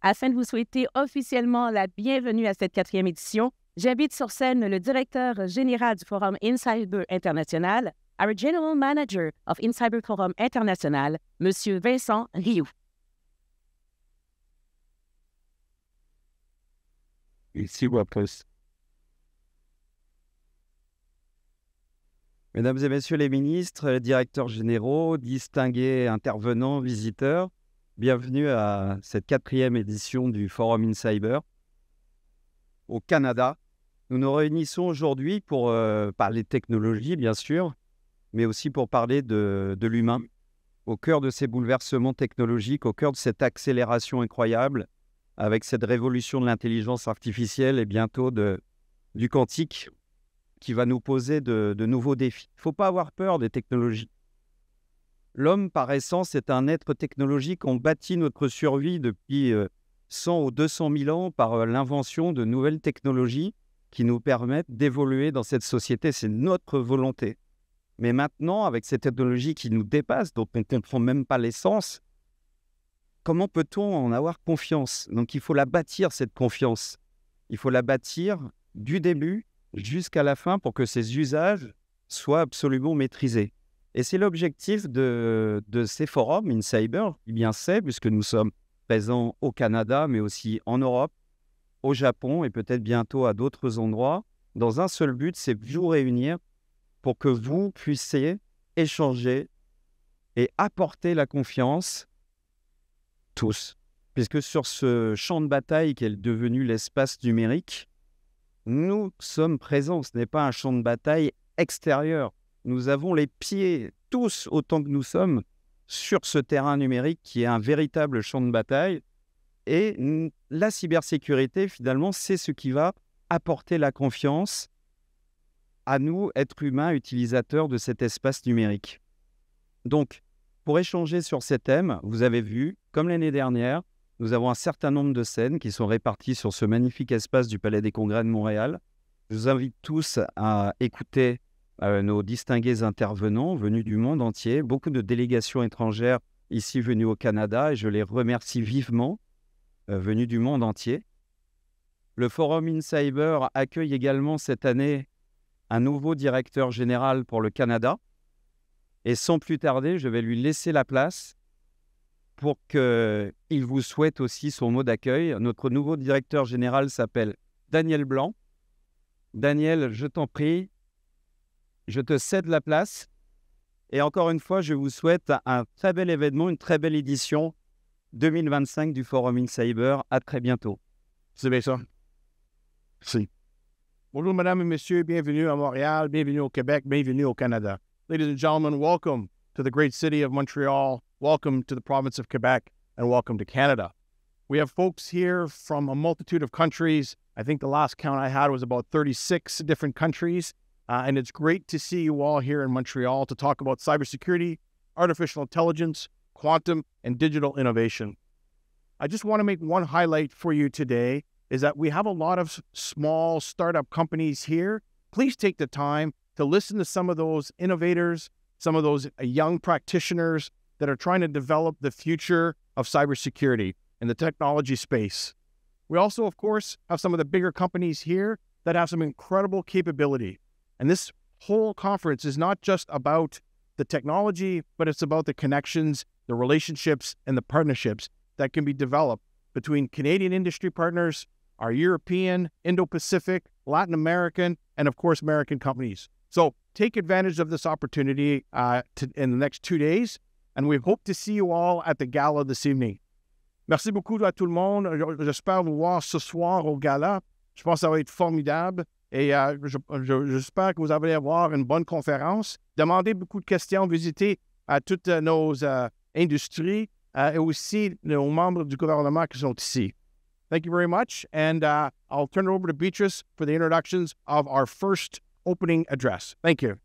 Afin de vous souhaiter officiellement la bienvenue à cette 4e édition, j'invite sur scène le directeur général du Forum InCyber International, our General Manager of InCyber Forum International, M. Vincent Rioux. Ici ou après. Mesdames et messieurs les ministres, directeurs généraux, distingués intervenants, visiteurs, bienvenue à cette 4e édition du Forum InCyber au Canada. Nous nous réunissons aujourd'hui pour parler technologie, bien sûr, mais aussi pour parler de l'humain, au cœur de ces bouleversements technologiques, au cœur de cette accélération incroyable, avec cette révolution de l'intelligence artificielle et bientôt du quantique, qui va nous poser de nouveaux défis. Il ne faut pas avoir peur des technologies. L'homme, par essence, est un être technologique. On bâtit notre survie depuis 100 ou 200 000 ans par l'invention de nouvelles technologies qui nous permettent d'évoluer dans cette société. C'est notre volonté. Mais maintenant, avec ces technologies qui nous dépassent, dont on ne comprend même pas l'essence, comment peut-on en avoir confiance? Donc, il faut la bâtir, cette confiance. Il faut la bâtir du début jusqu'à la fin pour que ces usages soient absolument maîtrisés. Et c'est l'objectif de ces forums InCyber, bien c'est, puisque nous sommes présents au Canada, mais aussi en Europe, au Japon et peut-être bientôt à d'autres endroits, dans un seul but, c'est vous réunir pour que vous puissiez échanger et apporter la confiance tous. Puisque sur ce champ de bataille qui est devenu l'espace numérique, nous sommes présents. Ce n'est pas un champ de bataille extérieur. Nous avons les pieds, tous autant que nous sommes, sur ce terrain numérique qui est un véritable champ de bataille. Et la cybersécurité, finalement, c'est ce qui va apporter la confiance à nous, êtres humains, utilisateurs de cet espace numérique. Donc, pour échanger sur ces thèmes, vous avez vu, comme l'année dernière, nous avons un certain nombre de scènes qui sont réparties sur ce magnifique espace du Palais des Congrès de Montréal. Je vous invite tous à écouter nos distingués intervenants venus du monde entier, beaucoup de délégations étrangères ici venues au Canada, et je les remercie vivement, venus du monde entier. Le Forum InCyber accueille également cette année un nouveau directeur général pour le Canada. Et sans plus tarder, je vais lui laisser la place pour qu'il vous souhaite aussi son mot d'accueil. Notre nouveau directeur général s'appelle Daniel Blanc. Daniel, je t'en prie, je te cède la place. Et encore une fois, je vous souhaite un très bel événement, une très belle édition 2025 du Forum InCyber. À très bientôt. C'est bien ça. Si. Bonjour, mesdames et messieurs. Bienvenue à Montréal, bienvenue au Québec, bienvenue au Canada. Ladies and gentlemen, welcome to the great city of Montreal. Welcome to the province of Quebec, and welcome to Canada. We have folks here from a multitude of countries. I think the last count I had was about 36 different countries. And it's great to see you all here in Montreal to talk about cybersecurity, artificial intelligence, quantum, and digital innovation. I just want to make one highlight for you today is that we have a lot of small startup companies here. Please take the time to listen to some of those innovators, some of those young practitioners that are trying to develop the future of cybersecurity in the technology space. We also, of course, have some of the bigger companies here that have some incredible capability. And this whole conference is not just about the technology, but it's about the connections, the relationships, and the partnerships that can be developed between Canadian industry partners, our European, Indo-Pacific, Latin American, and of course, American companies. So take advantage of this opportunity in the next 2 days, and we hope to see you all at the gala this evening. Merci beaucoup à tout le monde. J'espère vous voir ce soir au gala. Je pense que ça va être formidable. Et j'espère que vous allez avoir une bonne conférence. Demandez beaucoup de questions, visitez toutes nos industries et aussi nos membres du gouvernement qui sont ici. Thank you very much, and I'll turn it over to Beatrice for the introductions of our first opening address. Thank you.